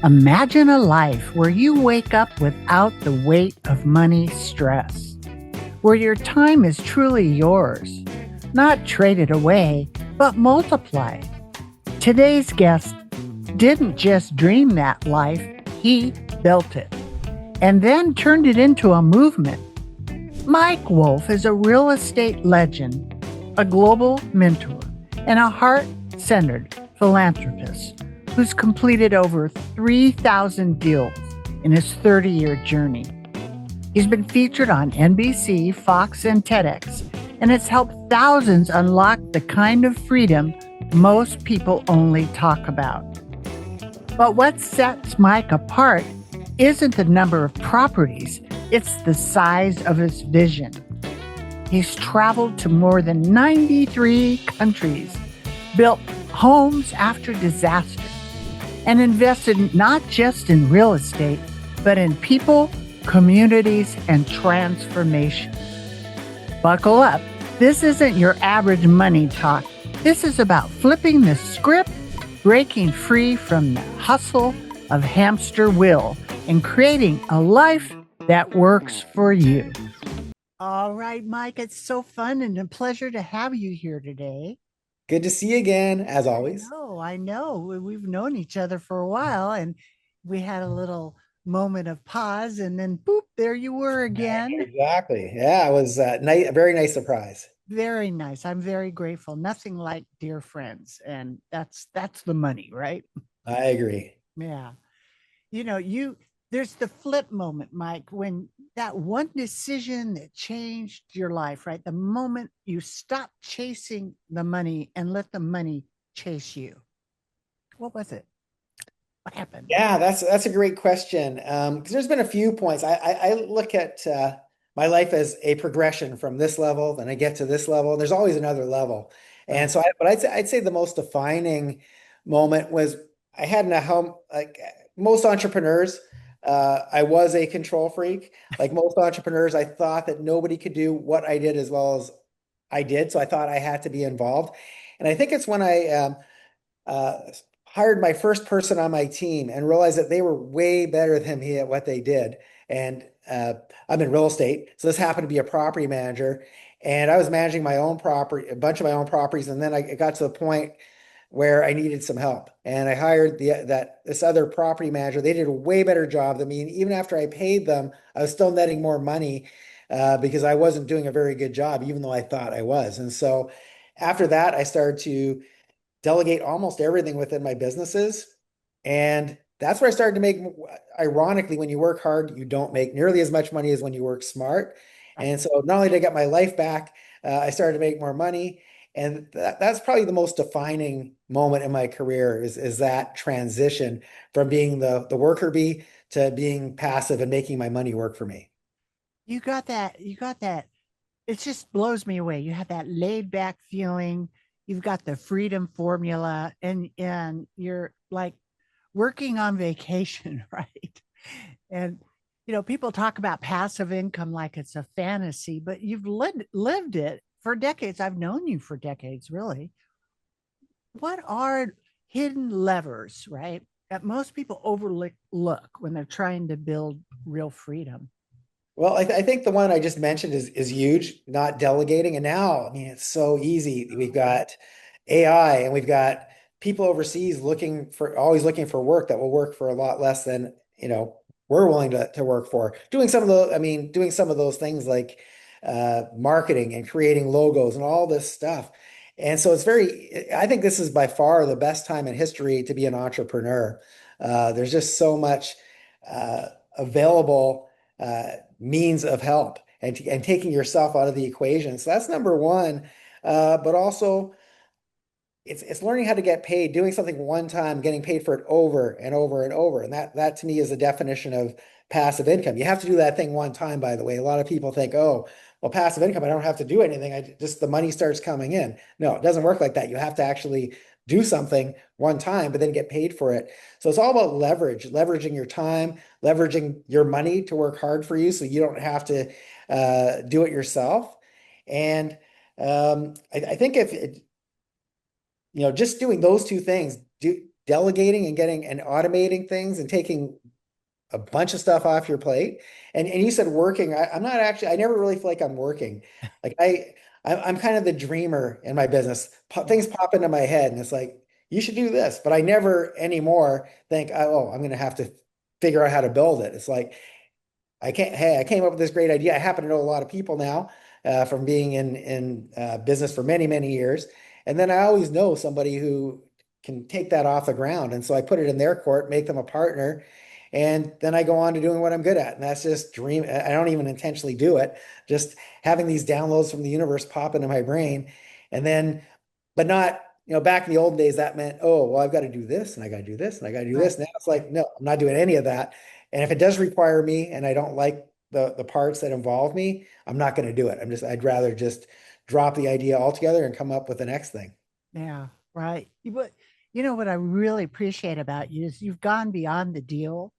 Imagine a life where you wake up without the weight of money stress, where your time is truly yours, not traded away, but multiplied. Today's guest didn't just dream that life, he built it and then turned it into a movement. Mike Wolf is a real estate legend, a global mentor, and a heart centered philanthropist who's completed over 3,000 deals in his 30-year journey. He's been featured on NBC, Fox, and TEDx, and has helped thousands unlock the kind of freedom most people only talk about. But what sets Mike apart isn't the number of properties, it's the size of his vision. He's traveled to more than 93 countries, built homes after disasters, and invested not just in real estate, but in people, communities, and transformation. Buckle up. This isn't your average money talk. This is about flipping the script, breaking free from the hustle of hamster wheel, and creating a life that works for you. All right, Mike, it's so fun and a pleasure to have you here today. Good to see you again, as I always. know, I know. We've known each other for a while, and we had a little moment of pause, and then boop, there you were again. Exactly. Yeah, it was a very nice surprise. Very nice. I'm very grateful. Nothing like dear friends, and that's the money, right? I agree. Yeah. You there's the flip moment, Mike, when that one decision that changed your life, right? The moment you stop chasing the money and let the money chase you. What was it? What happened? Yeah, that's a great question. Because there's been a few points. I look at my life as a progression from this level, then I get to this level. There's always another level, and Right. so I'd say the most defining moment was I had in a home like most entrepreneurs. I was a control freak. Like most entrepreneurs, I thought that nobody could do what I did as well as I did, so I thought I had to be involved. And I think it's when I uh, hired my first person on my team and realized that they were way better than me at what they did. And I'm in real estate, so this happened to be a property manager, and I was managing my own property, a bunch of my own properties, and then I got to the point where I needed some help, and I hired this other property manager. They did a way better job than me, and even after I paid them, I was still netting more money because I wasn't doing a very good job, even though I thought I was. And so after that, I started to delegate almost everything within my businesses. And that's where I started to make, ironically, when you work hard, you don't make nearly as much money as when you work smart. Right. And so not only did I get my life back, I started to make more money. And that's probably the most defining moment in my career is that transition from being the worker bee to being passive and making my money work for me. You got that. It just blows me away. You have that laid back feeling. You've got the freedom formula, and you're like working on vacation, right? And people talk about passive income like it's a fantasy, but you've lived it for decades. I've known you for decades, really. What are hidden levers, right? That most people overlook when they're trying to build real freedom. Well, I think the one I just mentioned is huge, not delegating. And now, I mean, it's so easy. We've got AI and we've got people overseas always looking for work that will work for a lot less than, we're willing to work for. Doing some of those things like marketing and creating logos and all this stuff. And so I think this is by far the best time in history to be an entrepreneur. There's just so much available means of help and taking yourself out of the equation. So that's number one. But also it's learning how to get paid, doing something one time, getting paid for it over and over and over. And that to me is the definition of passive income. You have to do that thing one time, by the way. A lot of people think, oh, well, passive income, I don't have to do anything. The money starts coming in. No, it doesn't work like that. You have to actually do something one time, but then get paid for it. So it's all about leveraging your time, leveraging your money to work hard for you so you don't have to do it yourself. And I think if it, just doing those two things, delegating and getting and automating things and taking a bunch of stuff off your plate. And you said working. I'm not actually. I never really feel like I'm working. Like I'm kind of the dreamer in my business. Yeah. Things pop into my head, and it's like you should do this, but I never anymore think, oh, I'm going to have to figure out how to build it. It's like I can't. Hey, I came up with this great idea. I happen to know a lot of people now from being in business for many many years, and then I always know somebody who can take that off the ground, and so I put it in their court, make them a partner, and then I go on to doing what I'm good at, and that's just dream. I don't even intentionally do it. Just having these downloads from the universe pop into my brain, and then, but not. Back in the old days, that meant, oh, well, I've got to do this and I got to do this and I got to do Right. this. Now it's like, no, I'm not doing any of that. And if it does require me and I don't like the parts that involve me, I'm not going to do it. I'd rather just drop the idea altogether and come up with the next thing. Yeah. Right. What I really appreciate about you is you've gone beyond the deal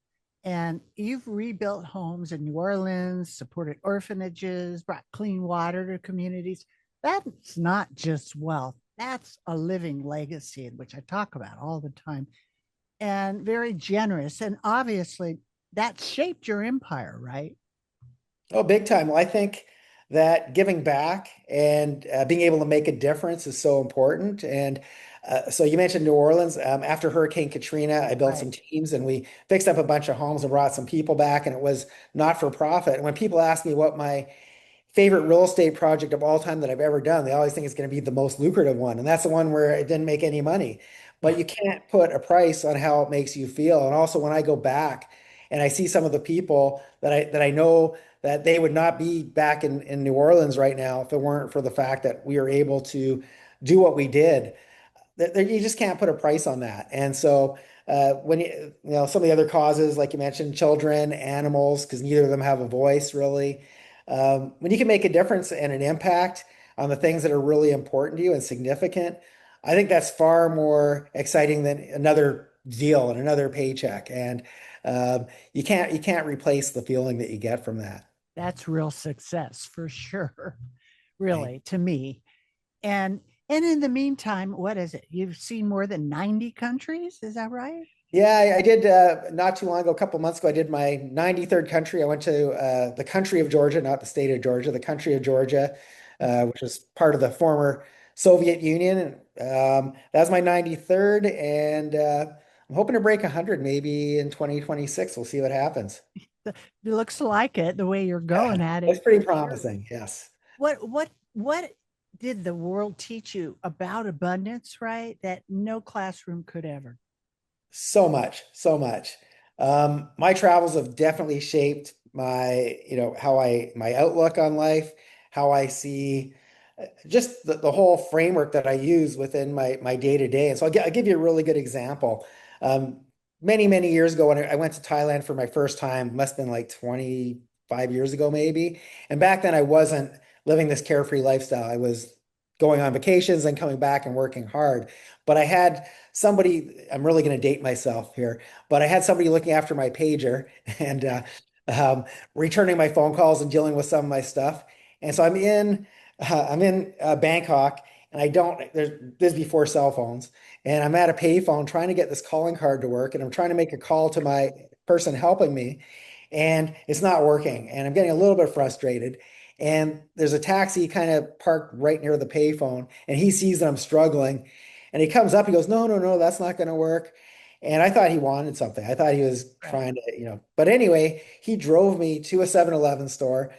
and you've rebuilt homes in New Orleans, supported orphanages, brought clean water to communities. That's not just wealth. That's a living legacy, which I talk about all the time, and very generous. And obviously, that shaped your empire, right? Oh, big time. Well, I think that giving back and being able to make a difference is so important. And so you mentioned New Orleans. After Hurricane Katrina, I built Right. some teams and we fixed up a bunch of homes and brought some people back, and it was not for profit. And when people ask me what my favorite real estate project of all time that I've ever done, they always think it's going to be the most lucrative one. And that's the one where it didn't make any money. But Yeah. you can't put a price on how it makes you feel. And also when I go back and I see some of the people that I know that they would not be back in New Orleans right now if it weren't for the fact that we were able to do what we did. You just can't put a price on that. And so when some of the other causes, like you mentioned, children, animals, because neither of them have a voice really. When you can make a difference and an impact on the things that are really important to you and significant, I think that's far more exciting than another deal and another paycheck. And you can't replace the feeling that you get from that. That's real success for sure. Right? Really, to me. And in the meantime, what is it? You've seen more than 90 countries, is that right? Yeah, I did not too long ago, a couple months ago, I did my 93rd country. I went to the country of Georgia, not the state of Georgia, the country of Georgia, which was part of the former Soviet Union. And that was my 93rd, and I'm hoping to break 100 maybe in 2026. We'll see what happens. It looks like it the way you're Yeah, going at that's it pretty for sure. promising. Yes. What did the world teach you about abundance, right? That no classroom could ever. So much, so much. My travels have definitely shaped my outlook on life, how I see just the whole framework that I use within my day to day. And so I'll give you a really good example. Um, many, many years ago, when I went to Thailand for my first time, must have been like 25 years ago, maybe. And back then I wasn't living this carefree lifestyle. I was going on vacations and coming back and working hard. But I had somebody, I'm really going to date myself here, but I had somebody looking after my pager and returning my phone calls and dealing with some of my stuff. And so I'm in Bangkok, and this is before cell phones, and I'm at a payphone trying to get this calling card to work, and I'm trying to make a call to my person helping me, and it's not working, and I'm getting a little bit frustrated. And there's a taxi kind of parked right near the payphone, and he sees that I'm struggling, and he comes up. He goes, "No, no, no, that's not going to work." And I thought he wanted something. I thought he was Right. trying to. But anyway, he drove me to a 7-Eleven store,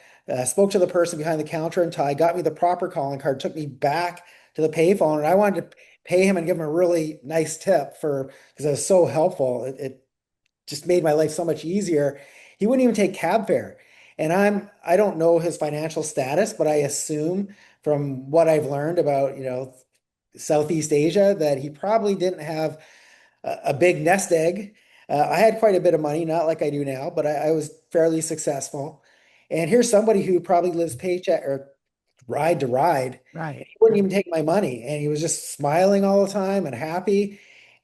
spoke to the person behind the counter in Thai, got me the proper calling card, took me back to the payphone, and I wanted to pay him and give him a really nice tip for because it was so helpful. It just made my life so much easier. He wouldn't even take cab fare. And I don't know his financial status, but I assume from what I've learned about, Southeast Asia that he probably didn't have a big nest egg. I had quite a bit of money, not like I do now, but I was fairly successful. And here's somebody who probably lives paycheck or ride to ride, and Right. he wouldn't Right. even take my money. And he was just smiling all the time and happy.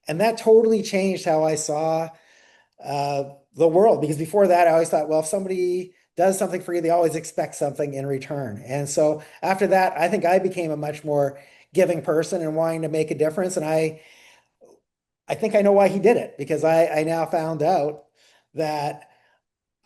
And that totally changed how I saw the world. Because before that, I always thought, well, if somebody does something for you, they always expect something in return. And so after that, I think I became a much more giving person and wanting to make a difference. And I I think I know why he did it, because I now found out that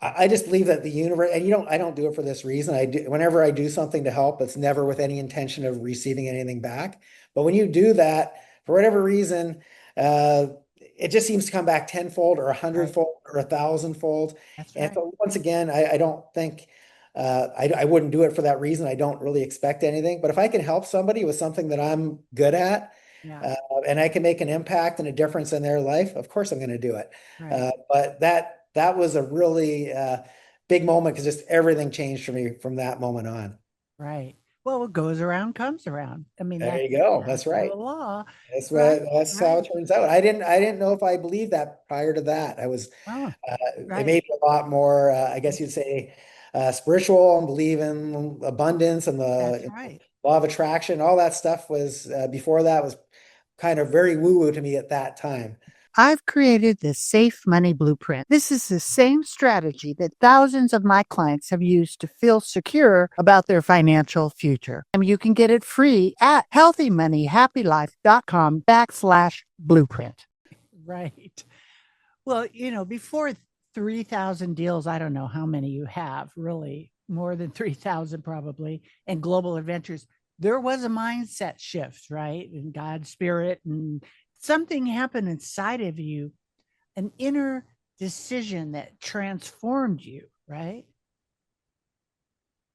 I just believe that the universe, and I don't do it for this reason. I do, whenever I do something to help, it's never with any intention of receiving anything back. But when you do that, for whatever reason, it just seems to come back tenfold or a Right. hundredfold or a thousandfold. That's And right. so once again, I don't think I wouldn't do it for that reason. I don't really expect anything. But if I can help somebody with something that I'm good at, Yeah. uh, and I can make an impact and a difference in their life, of course I'm going to do it. Right. But that was a really big moment, because just everything changed for me from that moment on. Right. Well, what goes around comes around. I mean, There you go. That's that's the right. law. What Right. that's how Right. it turns out. I didn't know if I believed that prior to that. Oh, It right. made me a lot more, I guess you'd say, spiritual, and believe in abundance and That's the right. law of attraction. All that stuff was before that was kind of very woo-woo to me at that time. I've created the Safe Money Blueprint. This is the same strategy that thousands of my clients have used to feel secure about their financial future. And you can get it free at healthymoneyhappylife.com/blueprint. Right. Well, before 3,000 deals, I don't know how many you have, really, more than 3,000 probably, and global adventures. There was a mindset shift, right? And God's spirit, and something happened inside of you, an inner decision that transformed you, right?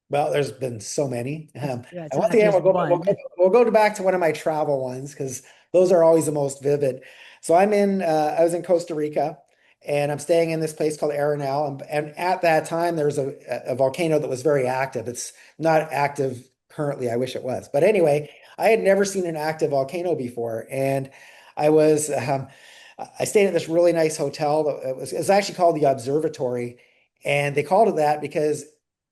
Well, there's been so many. Yeah, it's And once not again, just one. we'll go back to one of my travel ones, because those are always the most vivid. So I was in Costa Rica, and I'm staying in this place called Arenal. And at that time, there was a volcano that was very active. It's not active currently. I wish it was. But anyway, I had never seen an active volcano before. And I was, I stayed at this really nice hotel. It was actually called the Observatory. And they called it that because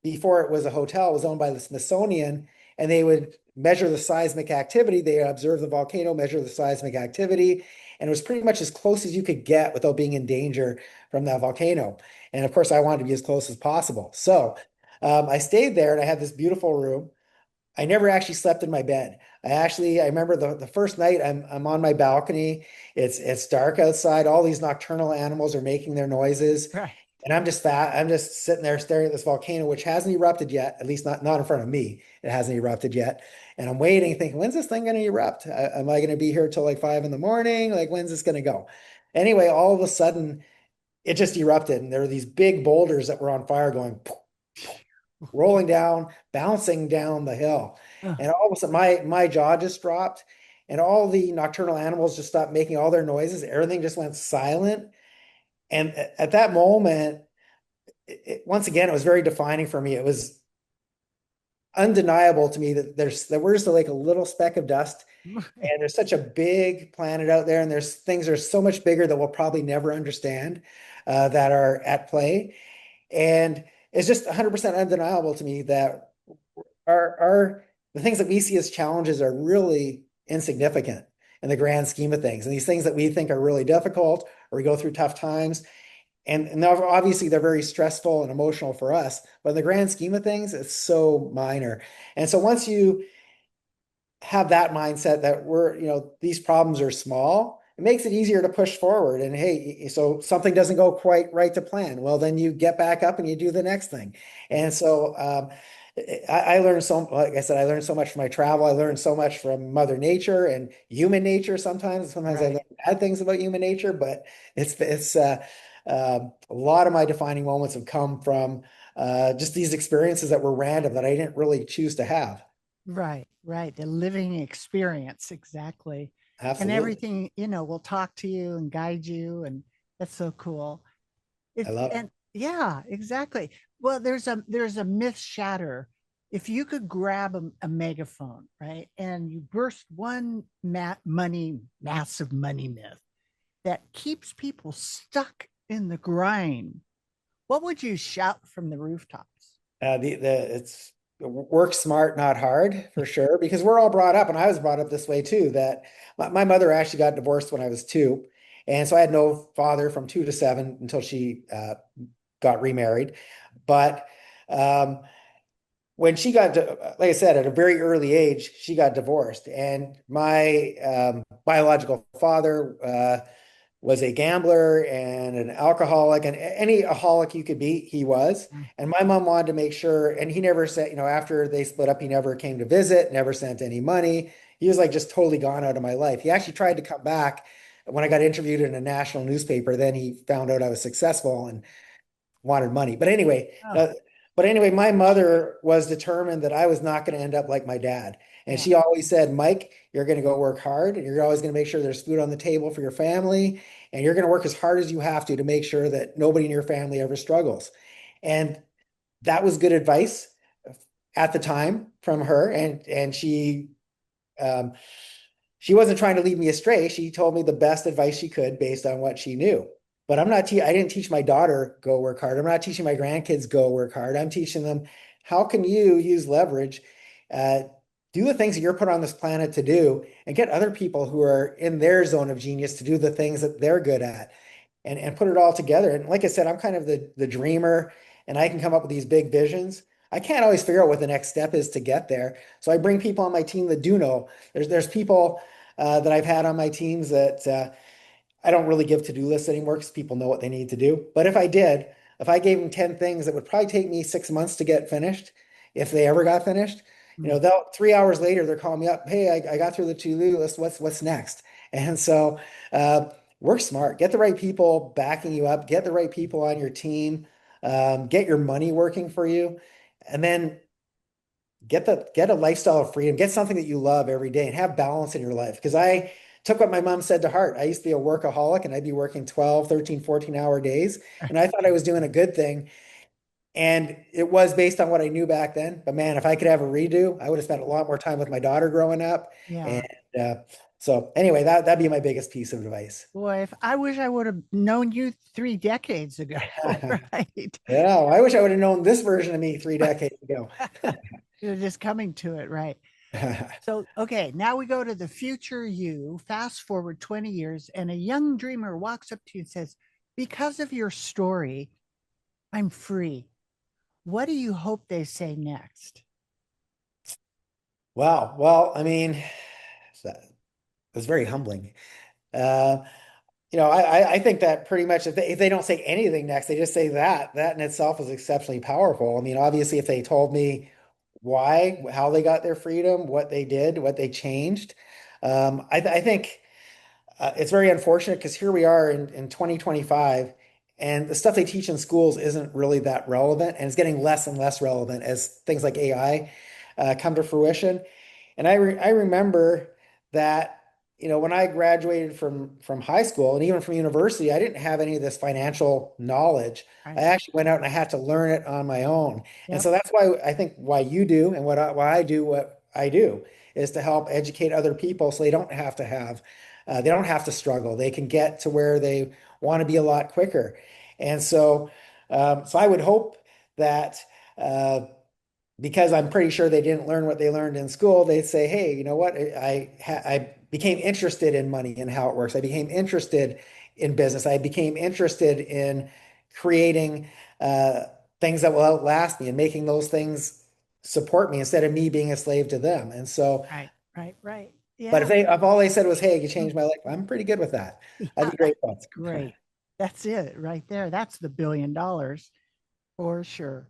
before it was a hotel, it was owned by the Smithsonian, and they would measure the seismic activity. They observe the volcano, measure the seismic activity, and it was pretty much as close as you could get without being in danger from that volcano. And of course, I wanted to be as close as possible. So I stayed there, and I had this beautiful room. I never actually slept in my bed. I remember the first night I'm on my balcony. It's dark outside. All these nocturnal animals are making their noises. Right. And I'm just sitting there staring at this volcano, which hasn't erupted yet, at least not in front of me. It hasn't erupted yet. And I'm waiting, thinking, when's this thing going to erupt? Am I going to be here till like 5 in the morning? Like, when's this going to go? Anyway, all of a sudden, it just erupted. And there were these big boulders that were on fire going, rolling down, bouncing down the hill. Oh, And all of a sudden, my jaw just dropped, and all the nocturnal animals just stopped making all their noises. Everything just went silent. And at that moment, once again, it was very defining for me. It was undeniable to me that we're just like a little speck of dust, right. and there's such a big planet out there, and there's things that are so much bigger that we'll probably never understand, that are at play. And it's just 100% undeniable to me that the things that we see as challenges are really insignificant in the grand scheme of things. And these things that we think are really difficult, or we go through tough times, and obviously they're very stressful and emotional for us, but in the grand scheme of things, it's so minor. And so once you have that mindset that these problems are small, it makes it easier to push forward. And hey, so something doesn't go quite right to plan. Well, then you get back up and you do the next thing. And so I learned like I said, I learned so much from my travel. I learned so much from Mother Nature and human nature. Sometimes I learn Right. bad things about human nature, but a lot of my defining moments have come from just these experiences that were random, that I didn't really choose to have. Right, right. The living experience, exactly. And Absolutely. everything, will talk to you and guide you. And that's so cool. I It's love it. and yeah, exactly. Well, there's a myth shatter. If you could grab a megaphone, right, and you burst one massive money myth that keeps people stuck in the grind, what would you shout from the rooftops? The it's work smart, not hard, for sure, because we're all brought up, and I was brought up this way too, that my mother actually got divorced when I was 2. And so I had no father from 2 to 7 until she got remarried. But um, when she like I said, at a very early age, she got divorced. And my biological father was a gambler and an alcoholic and any aholic you could be, he was. Mm. And my mom wanted to make sure, and he never said, after they split up, he never came to visit, never sent any money. He was like just totally gone out of my life. He actually tried to come back when I got interviewed in a national newspaper. Then he found out I was successful and wanted money. Oh, But anyway, my mother was determined that I was not going to end up like my dad. And yeah. she always said, Mike, you're going to go work hard and you're always going to make sure there's food on the table for your family. And you're going to work as hard as you have to make sure that nobody in your family ever struggles. And that was good advice at the time from her. And um, she wasn't trying to lead me astray. She told me the best advice she could based on what she knew. But I didn't teach my daughter go work hard. I'm not teaching my grandkids go work hard. I'm teaching them how can you use leverage, uh, do the things that you're put on this planet to do, and get other people who are in their zone of genius to do the things that they're good at and put it all together. And like I said, I'm kind of the dreamer and I can come up with these big visions. I can't always figure out what the next step is to get there. So I bring people on my team that do know. There's people that I've had on my teams that I don't really give to-do lists anymore because people know what they need to do. But if I did, if I gave them 10 things that would probably take me 6 months to get finished, if they ever got finished, Mm. they'll 3 hours later, they're calling me up. Hey, I got through the to-do list. What's next? And so uh, work smart, get the right people backing you up, get the right people on your team, get your money working for you, and then get a lifestyle of freedom, get something that you love every day and have balance in your life. Because I took what my mom said to heart. I used to be a workaholic and I'd be working 12, 13, 14-hour days. And I thought I was doing a good thing. And it was based on what I knew back then. But man, if I could have a redo, I would have spent a lot more time with my daughter growing up. And Yeah. uh, so anyway, that'd be my biggest piece of advice. Boy, if I wish I would have known you 3 decades ago, right? Yeah, I wish I would have known this version of me 3 decades ago. You're just coming to it, right? So, okay, now we go to the future you. Fast forward 20 years, and a young dreamer walks up to you and says, because of your story, I'm free. What do you hope they say next? Wow. Well, I mean, that's very humbling. Uh, I think that pretty much if they don't say anything next, they just say that in itself is exceptionally powerful. I mean, obviously, if they told me why, how they got their freedom, what they did, what they changed, I think it's very unfortunate because here we are in 2025, and the stuff they teach in schools isn't really that relevant, and it's getting less and less relevant as things like AI come to fruition. And I remember that, when I graduated from high school and even from university, I didn't have any of this financial knowledge. I Right. actually went out and I had to learn it on my own. And Yep. so that's why I think why you do and why I do what I do is to help educate other people so they don't have to struggle. They can get to where they want to be a lot quicker. And so I would hope that uh, because I'm pretty sure they didn't learn what they learned in school, they'd say, "Hey, you know what? I became interested in money and how it works. I became interested in business. I became interested in creating uh, things that will outlast me and making those things support me instead of me being a slave to them." And so, Right. Right. Right. but Yeah. if all they said was, "Hey, you Mm. changed my life," I'm pretty good with that. I'd Yeah, be grateful. that's great. That's it right there. That's the $1 billion for sure.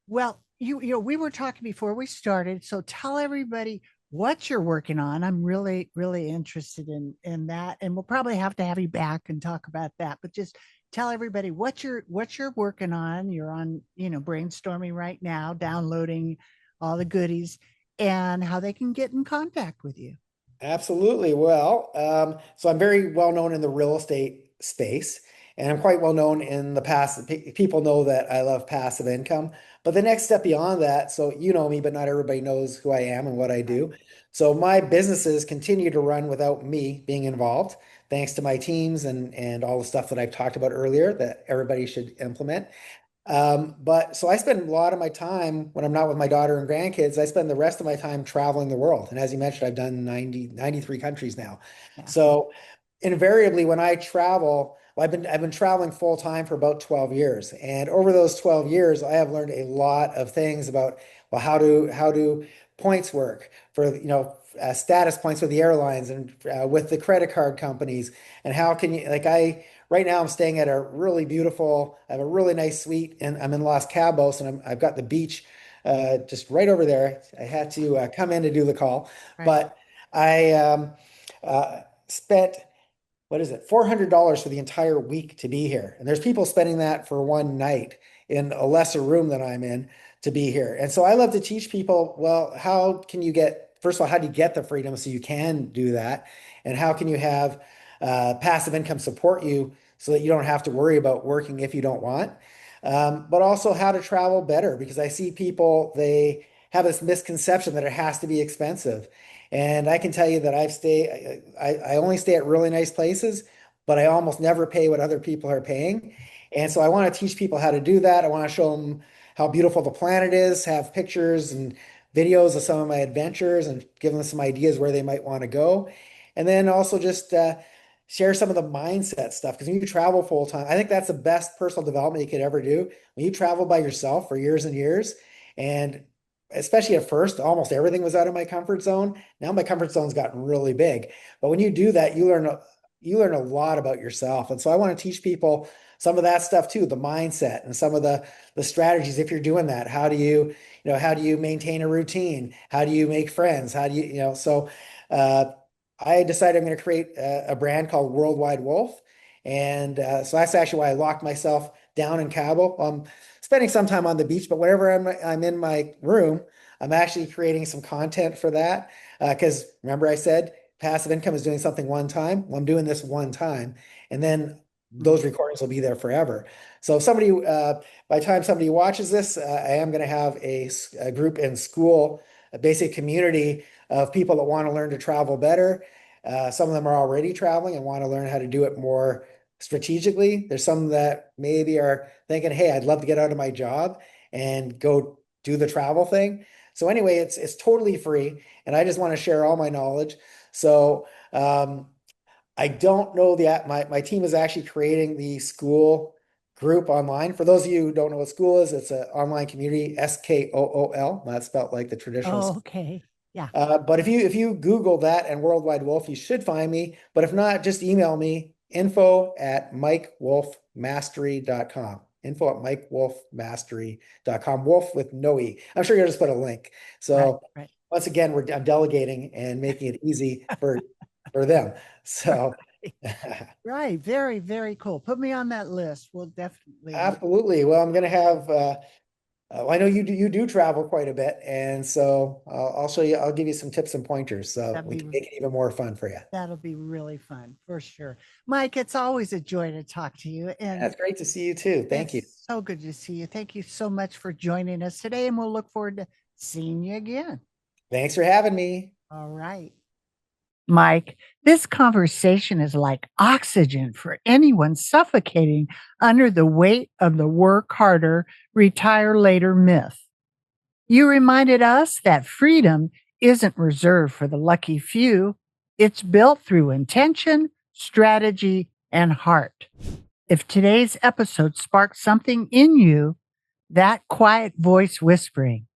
Well, we were talking before we started, so tell everybody what you're working on. I'm really, really interested in that, and we'll probably have to have you back and talk about that. But just tell everybody what you're working on. You're on, brainstorming right now, downloading all the goodies, and how they can get in contact with you. Absolutely. Well, so I'm very well known in the real estate space, and I'm quite well known in the past. People know that I love passive income. But the next step beyond that, so you know me, but not everybody knows who I am and what I Right. do. So my businesses continue to run without me being involved, thanks to my teams and all the stuff that I've talked about earlier that everybody should implement. But so I spend a lot of my time when I'm not with my daughter and grandkids, I spend the rest of my time traveling the world. And as you mentioned, I've done 93 countries now. Yeah. So invariably when I travel, well, I've been traveling full time for about 12 years. And over those 12 years, I have learned a lot of things about, well, how do points work for, status points with the airlines and with the credit card companies. And how can you, like right now I'm staying at a really beautiful, I have a really nice suite and I'm in Los Cabos and I've got the beach just right over there. I had to come in to do the call, Right. but I spent, what is it, $400 for the entire week to be here. And there's people spending that for one night in a lesser room than I'm in to be here. And so I love to teach people, well, how can you get, first of all, how do you get the freedom so you can do that? And how can you have passive income support you so that you don't have to worry about working if you don't want? But also how to travel better, because I see people, they have this misconception that it has to be expensive. And I can tell you that I only stay at really nice places, but I almost never pay what other people are paying. And so I want to teach people how to do that. I want to show them how beautiful the planet is, have pictures and videos of some of my adventures and give them some ideas where they might want to go. And then also just share some of the mindset stuff. Because when you travel full time, I think that's the best personal development you could ever do. When you travel by yourself for years and years, and especially at first, almost everything was out of my comfort zone. Now my comfort zone's gotten really big. But when you do that, you learn a lot about yourself. And so I want to teach people some of that stuff too, the mindset and some of the strategies. If you're doing that, how do you maintain a routine? How do you make friends? How do so I decided I'm going to create a brand called Worldwide Wolf. And so that's actually why I locked myself down in Cabo. I'm spending some time on the beach, but whenever I'm in my room, I'm actually creating some content for that. Because remember I said passive income is doing something one time. Well, I'm doing this one time. And then those recordings will be there forever. So if somebody, by the time somebody watches this, I am going to have a group in school, a basic community of people that want to learn to travel better. Some of them are already traveling and want to learn how to do it more strategically. There's some that maybe are thinking, hey, I'd love to get out of my job and go do the travel thing. So anyway, it's totally free, and I just want to share all my knowledge. So I don't know my team is actually creating the school group online. For those of you who don't know what school is, it's an online community, SKOOL. That's spelled like the traditional. Oh, okay. Yeah. But if you Google that and Worldwide Wolf, you should find me. But if not, just email me, info@mikewolfmastery.com. Info@mikewolfmastery.com. Wolf with no E. I'm sure you'll just put a link. So Right. once again, I'm delegating and making it easy for them. So Right. Very, very cool. Put me on that list. We'll definitely. absolutely. Well, I'm going to have. I know you do travel quite a bit, and so I'll show you. I'll give you some tips and pointers so we can make it even more fun for you. That'll be really fun for sure. Mike, it's always a joy to talk to you. And That's great to see you too. Thank you. so good to see you. Thank you so much for joining us today, and we'll look forward to seeing you again. Thanks for having me. All right. Mike, this conversation is like oxygen for anyone suffocating under the weight of the work harder, retire later myth. You reminded us that freedom isn't reserved for the lucky few. It's built through intention, strategy, and heart. If today's episode sparked something in you, that quiet voice whispering,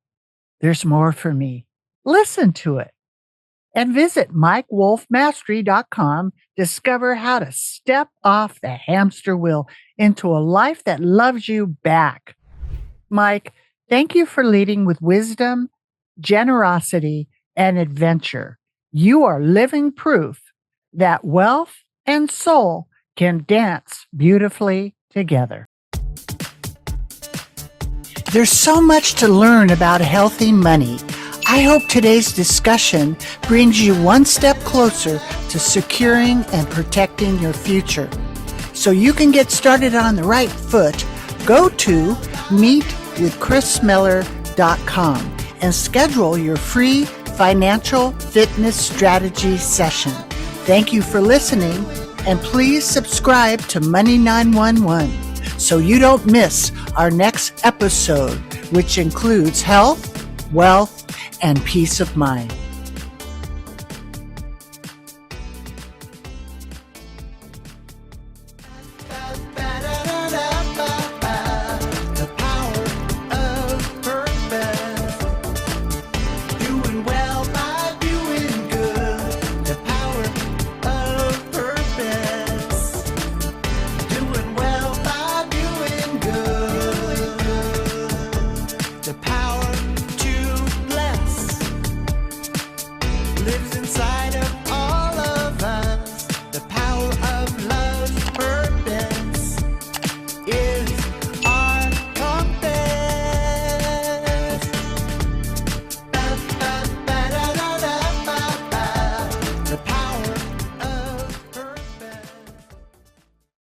"There's more for me," listen to it. And visit MikeWolfMastery.com. Discover how to step off the hamster wheel into a life that loves you back. Mike, thank you for leading with wisdom, generosity, and adventure. You are living proof that wealth and soul can dance beautifully together. There's so much to learn about healthy money. I hope today's discussion brings you one step closer to securing and protecting your future. So you can get started on the right foot, go to meetwithkrismiller.com and schedule your free financial fitness strategy session. Thank you for listening, and please subscribe to Money 911 so you don't miss our next episode, which includes health, wealth, and peace of mind. The power of purpose. Doing well by doing good. lives inside of